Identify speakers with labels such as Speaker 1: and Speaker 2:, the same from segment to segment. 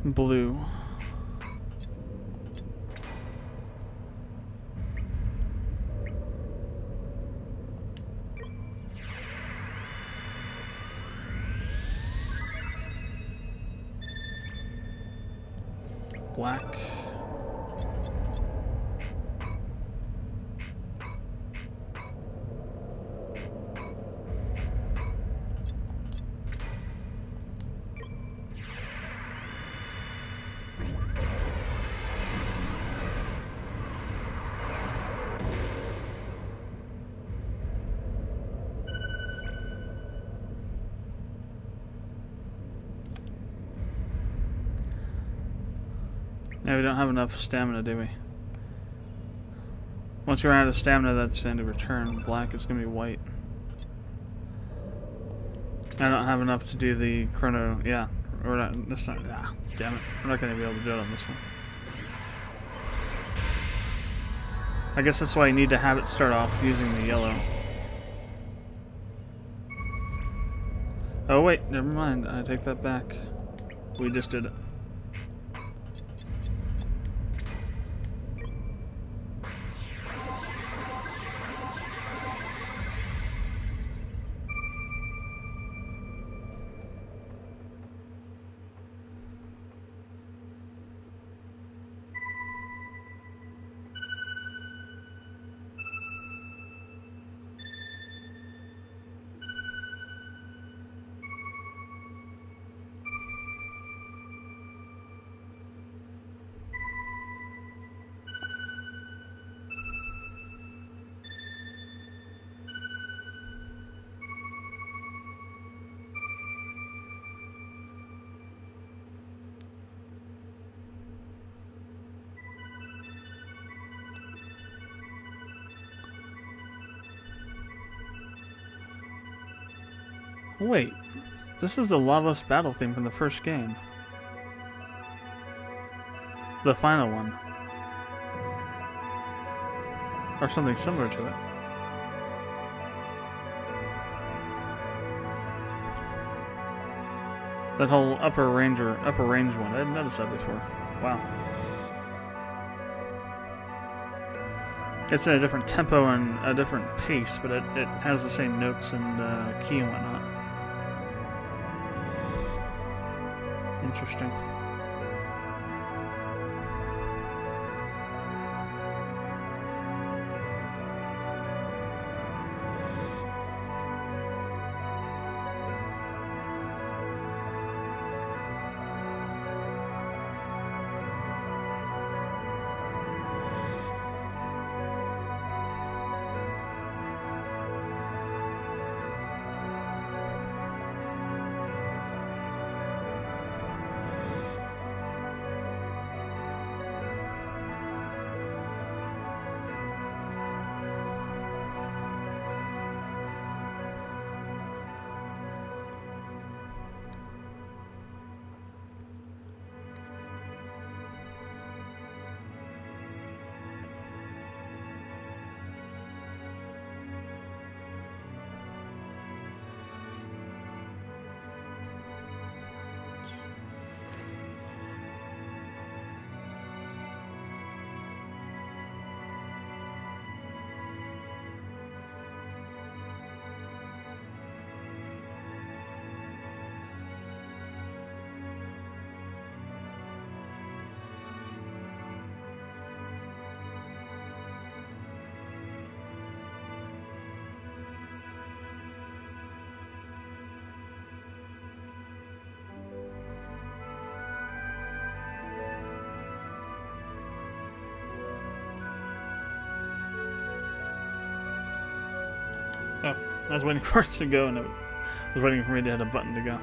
Speaker 1: Blue. Black. Yeah, we don't have enough stamina, do we? Once you're out of stamina, that's the end of return. Black is going to be white. I don't have enough to do the chrono... Yeah. We're not... This not... Ah, damn it. We're not going to be able to do it on this one. I guess that's why you need to have it start off using the yellow. Oh, wait. Never mind. I take that back. We just did it. Wait, this is the Lavos battle theme from the first game. The final one. Or something similar to it. That whole upper range one. I didn't notice that before. Wow. It's in a different tempo and a different pace, but it has the same notes and key and whatnot. Interesting. Oh, I was waiting for it to go, and I was waiting for me to hit a button to go.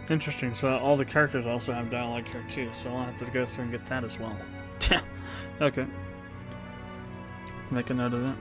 Speaker 1: Interesting. So all the characters also have dialogue here too, so I'll have to go through and get that as well. Okay. Make a note of that.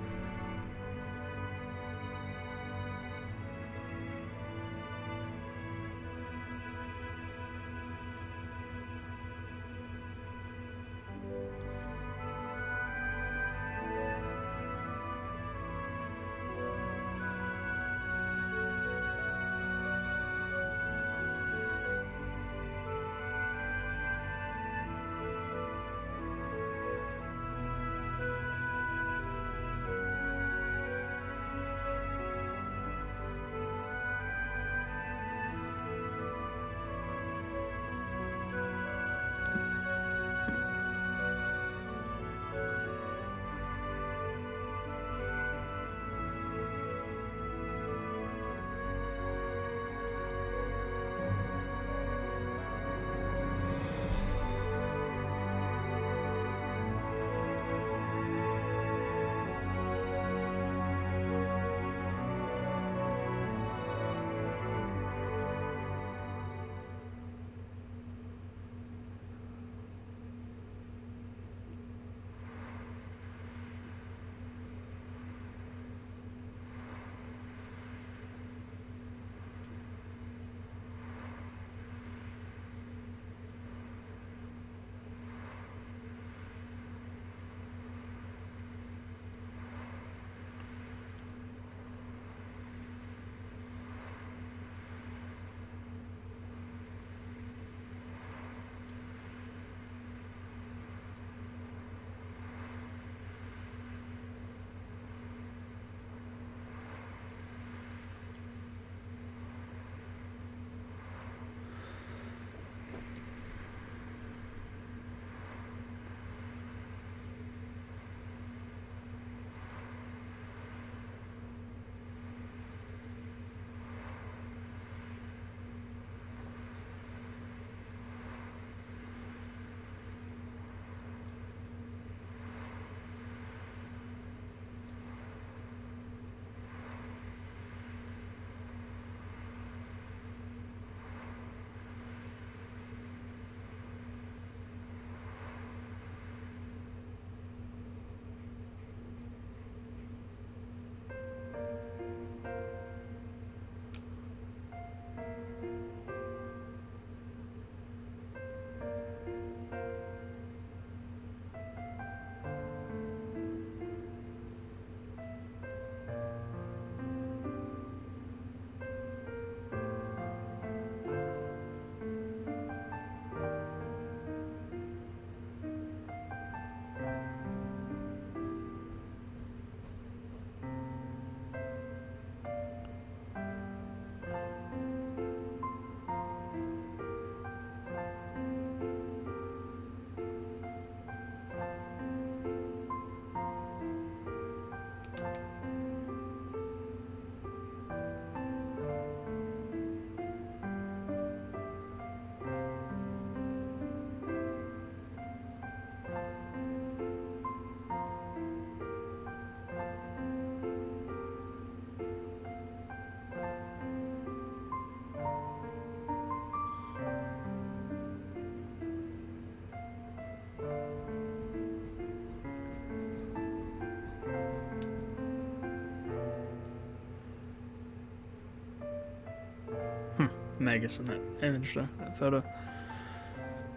Speaker 1: Magus in that image, that photo.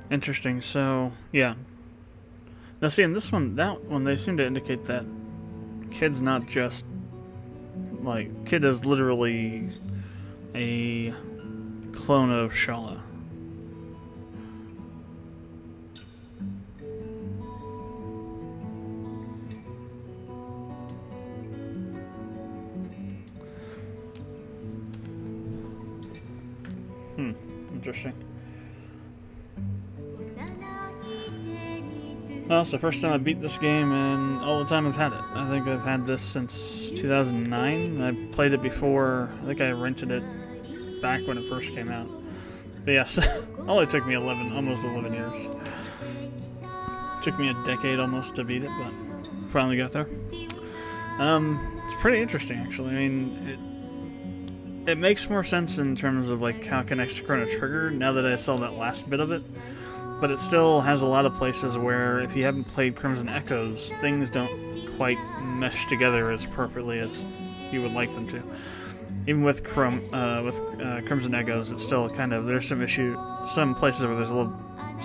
Speaker 1: Interesting. So, yeah. Now, see, in this one, that one, they seem to indicate that Kid's not just, like, Kid is literally a clone of Shala. Interesting. Well, it's the first time I beat this game and all the time I've had it. I think I've had this since 2009. I played it before. I think I rented it back when it first came out. But yes, only took me almost 11 years. Took me a decade almost to beat it, but finally got there. It's pretty interesting, actually. I mean, it makes more sense in terms of like how it connects to Chrono Trigger now that I saw that last bit of it. But it still has a lot of places where if you haven't played Crimson Echoes, things don't quite mesh together as appropriately as you would like them to. Even with Crimson Echoes, it's still kind of, there's some places where there's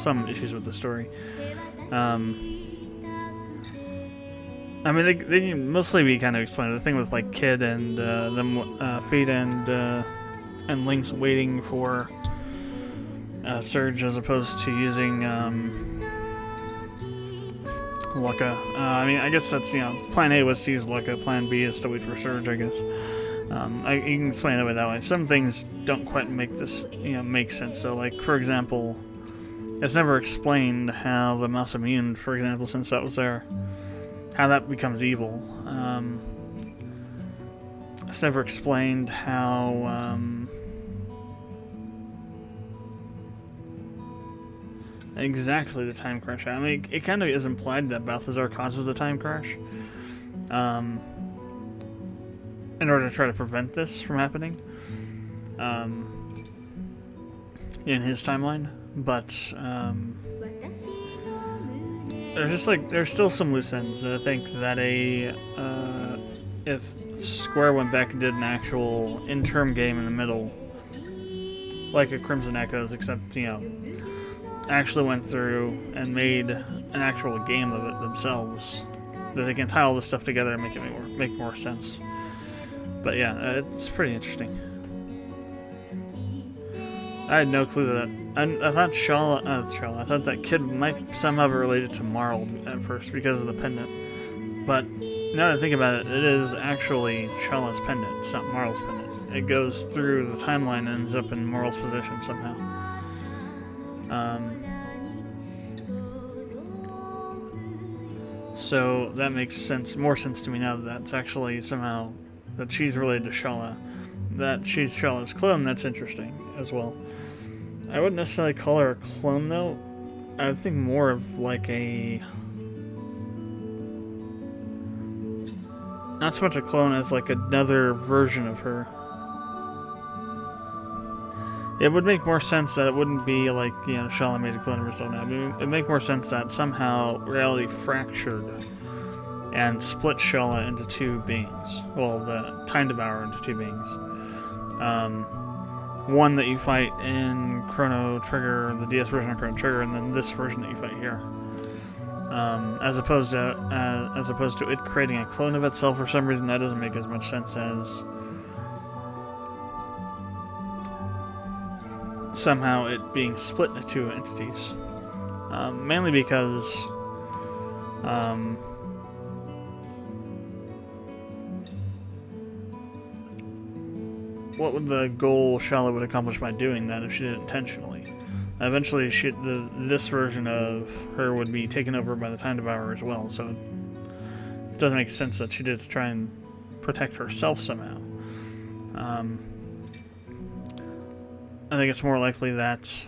Speaker 1: some issues with the story. I mean, they can mostly be kind of explained. The thing with like Kid and Feet and Link's waiting for Surge as opposed to using Lucca. I mean, I guess that's, Plan A was to use Lucca, Plan B is to wait for Surge, I guess. You can explain it that way. Some things don't quite make this, make sense. So, like, for example, it's never explained how the Mouse Immune, for example, since that was there, how that becomes evil. It's never explained how, exactly the time crash. I mean, it kind of is implied that Balthazar causes the time crash in order to try to prevent this from happening in his timeline. But there's still some loose ends. I think that if Square went back and did an actual interim game in the middle, like a Crimson Echoes, except actually went through and made an actual game of it themselves, that they can tie all this stuff together and make more sense. But yeah, it's pretty interesting. I had no clue that. I thought I thought that Kid might somehow be related to Marl at first because of the pendant. But now that I think about it, it is actually Shala's pendant. It's not Marl's pendant. It goes through the timeline and ends up in Marl's possession somehow. So that makes more sense to me now that that's actually somehow that she's related to Shala. That she's Shala's clone, that's interesting as well. I wouldn't necessarily call her a clone though. I would think more of like not so much a clone as like another version of her. It would make more sense that it wouldn't be like, Shala made a clone of herself now. I mean, it would make more sense that somehow reality fractured and split Shala into two beings. Well, the Time Devourer into two beings. One that you fight in Chrono Trigger, the DS version of Chrono Trigger, and then this version that you fight here. As opposed to it creating a clone of itself for some reason, that doesn't make as much sense as somehow it being split into two entities. Mainly because what would the goal Shala would accomplish by doing that if she did it intentionally? Eventually, this version of her would be taken over by the Time Devourer as well, so it doesn't make sense that she did it to try and protect herself somehow. I think it's more likely that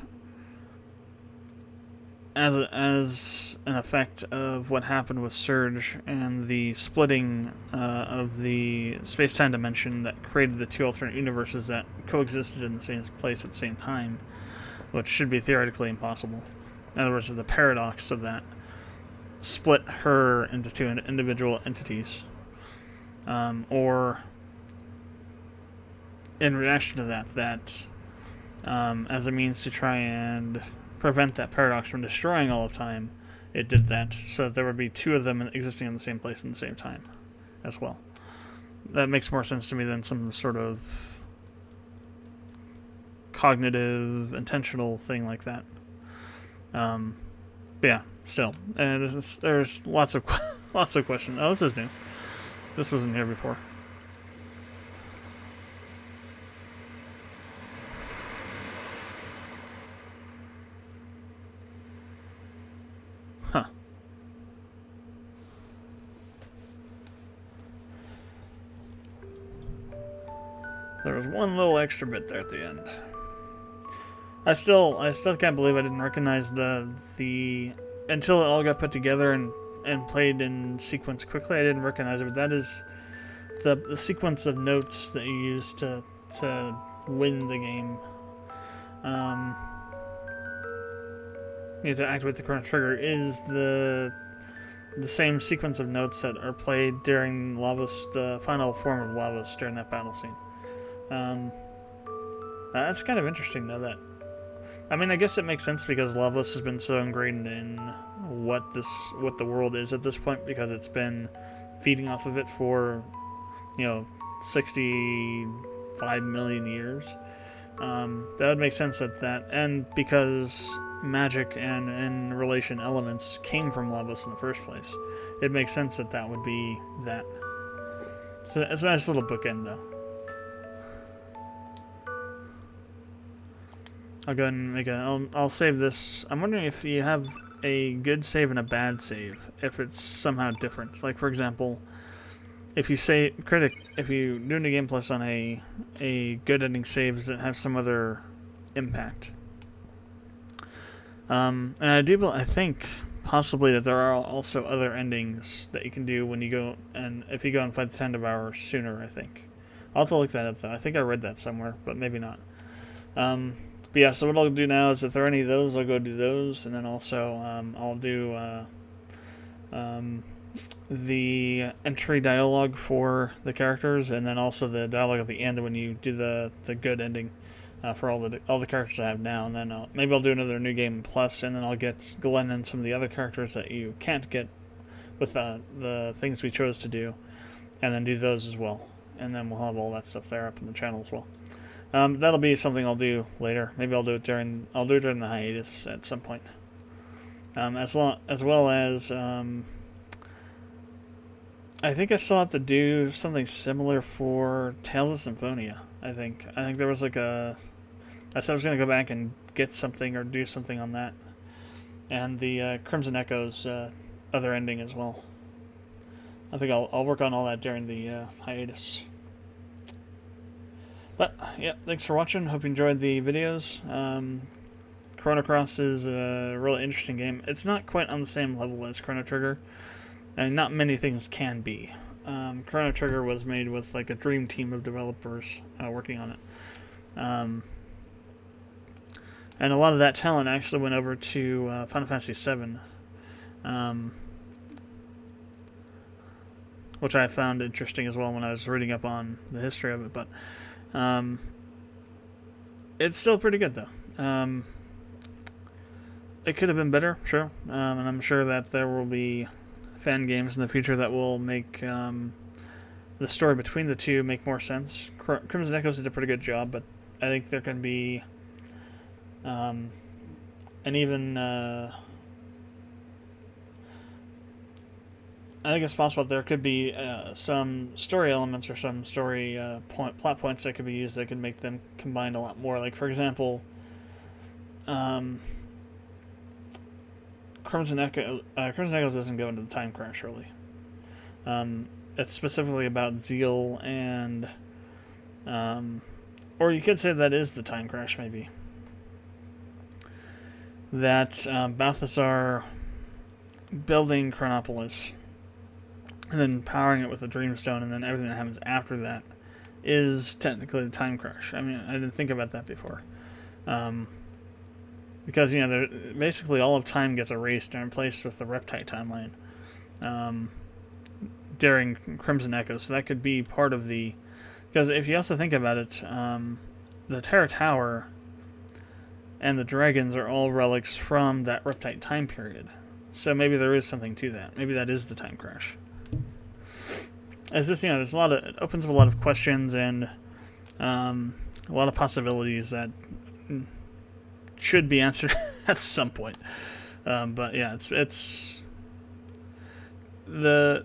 Speaker 1: as an effect of what happened with Surge and the splitting of the space-time dimension that created the two alternate universes that coexisted in the same place at the same time, which should be theoretically impossible. In other words, the paradox of that split her into two individual entities. Or in reaction to that as a means to try and prevent that paradox from destroying all of time, it did that so that there would be two of them existing in the same place at the same time as well. That makes more sense to me than some sort of cognitive, intentional thing like that. But yeah, still, there's lots of questions. Oh, this is new. This wasn't here before. Huh. There was one little extra bit there at the end. I still can't believe I didn't recognize the until it all got put together and played in sequence quickly. I didn't recognize it, but that is the sequence of notes that you use to to win the game. To activate the Chrono Trigger is the same sequence of notes that are played during Lavos, the final form of Lavos during that battle scene. That's kind of interesting, though. I mean, I guess it makes sense because Lavos has been so ingrained in what the world is at this point, because it's been feeding off of it for 65 million years. That would make sense and because magic and in relation elements came from Lavos in the first place, it makes sense that would be that. So it's a nice little bookend, though. I'll go ahead and I'll save this. I'm wondering if you have a good save and a bad save, if it's somehow different. Like, for example, if you if you do New Game Plus on a good ending save, does it have some other impact? And I think possibly that there are also other endings that you can do when you go if you go and fight the Tandevour sooner. I think I'll have to look that up, though. I think I read that somewhere, but maybe not. But yeah, so what I'll do now is if there are any of those, I'll go do those, and then also I'll do the entry dialogue for the characters, and then also the dialogue at the end when you do the good ending for all the characters I have now. And then maybe I'll do another New Game Plus, and then I'll get Glenn and some of the other characters that you can't get with the things we chose to do, and then do those as well. And then we'll have all that stuff there up in the channel as well. That'll be something I'll do later. Maybe I'll do it during the hiatus at some point. As well as I think I still have to do something similar for Tales of Symphonia. I think there was I said I was gonna go back and get something or do something on that, and the Crimson Echoes other ending as well. I think I'll work on all that during the hiatus. But, yeah, thanks for watching. Hope you enjoyed the videos. Chrono Cross is a really interesting game. It's not quite on the same level as Chrono Trigger, and not many things can be. Chrono Trigger was made with like a dream team of developers working on it. And a lot of that talent actually went over to Final Fantasy VII, which I found interesting as well when I was reading up on the history of it. But it's still pretty good, though. It could have been better, sure. And I'm sure that there will be fan games in the future that will make the story between the two make more sense. Crimson Echoes did a pretty good job, but I think there can be and even I think it's possible that there could be some story elements or some story plot points that could be used that could make them combined a lot more. Like, for example, Crimson Echoes doesn't go into the time crash, really. It's specifically about Zeal and... or you could say that is the time crash, maybe. That Balthazar building Chronopolis and then powering it with a Dreamstone, and then everything that happens after that is technically the time crash. I mean, I didn't think about that before. Because, basically all of time gets erased and replaced with the Reptite timeline during Crimson Echoes. So that could be part of the... Because if you also think about it, the Terra Tower and the dragons are all relics from that Reptite time period. So maybe there is something to that. Maybe that is the time crash. As this, there's it opens up a lot of questions and a lot of possibilities that should be answered at some point. But yeah, it's the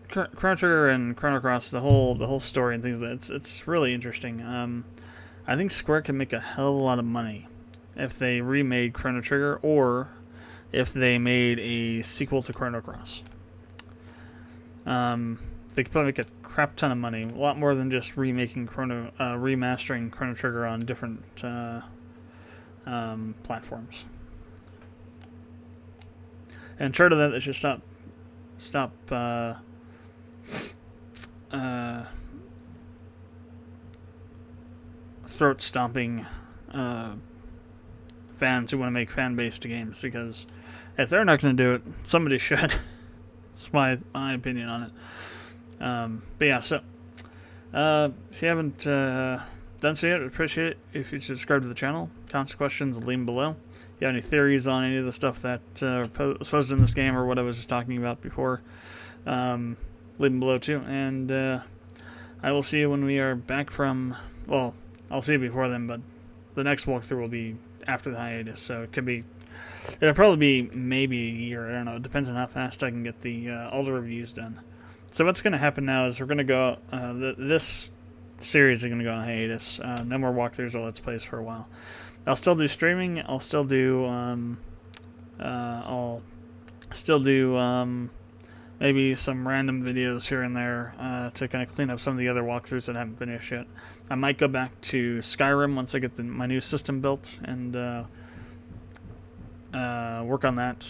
Speaker 1: Chrono Trigger and Chrono Cross, the whole story and things. It's really interesting. I think Square can make a hell of a lot of money if they remade Chrono Trigger, or if they made a sequel to Chrono Cross. They could probably make a crap ton of money, a lot more than just remastering Chrono Trigger on different platforms. And short of that, they should stop throat-stomping fans who want to make fan-based games, because if they're not going to do it, somebody should. That's my opinion on it. But yeah, so if you haven't done so yet, I'd appreciate it if you subscribe to the channel. Comments, questions, leave them below. If you have any theories on any of the stuff that was posted in this game or what I was just talking about before, leave them below too. And I will see you when we are back from, well, I'll see you before then, but the next walkthrough will be after the hiatus, so it'll probably be maybe a year, I don't know, it depends on how fast I can get all the reviews done. So what's going to happen now is we're going to go, this series is going to go on hiatus, no more walkthroughs or Let's Plays for a while. I'll still do streaming, I'll still do, maybe some random videos here and there to kind of clean up some of the other walkthroughs that I haven't finished yet. I might go back to Skyrim once I get my new system built and work on that,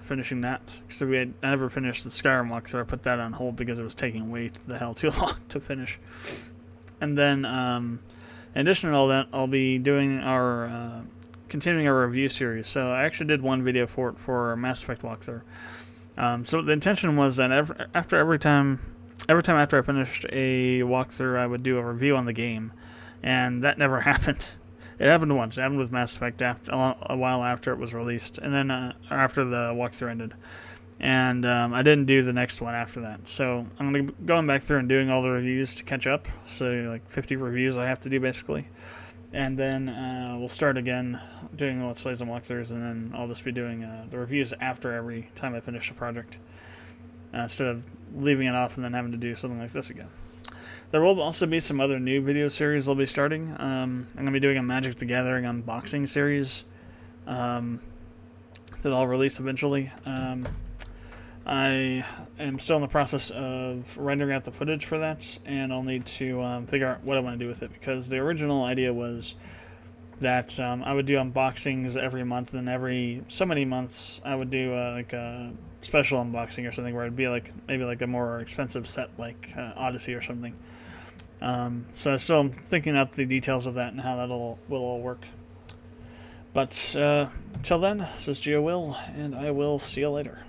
Speaker 1: finishing that. So I never finished the Skyrim walkthrough. I put that on hold because it was taking way the hell too long to finish. And then, in addition to all that, I'll be doing continuing our review series. So I actually did one video for a Mass Effect walkthrough. So the intention was that every time after I finished a walkthrough, I would do a review on the game, and that never happened. It happened once. It happened with Mass Effect a while after it was released, and then after the walkthrough ended, and I didn't do the next one after that. So I'm going to be going back through and doing all the reviews to catch up. So like 50 reviews I have to do basically, and then we'll start again doing Let's Plays and walkthroughs, and then I'll just be doing the reviews after every time I finish a project, instead of leaving it off and then having to do something like this again. There will also be some other new video series I'll be starting. I'm going to be doing a Magic the Gathering unboxing series that I'll release eventually. I am still in the process of rendering out the footage for that, and I'll need to figure out what I want to do with it, because the original idea was that I would do unboxings every month, and every so many months I would do like a special unboxing or something where it'd be like maybe like a more expensive set like Odyssey or something. So I'm still thinking out the details of that and how that will all work. But till then, this is GeoWill, and I will see you later.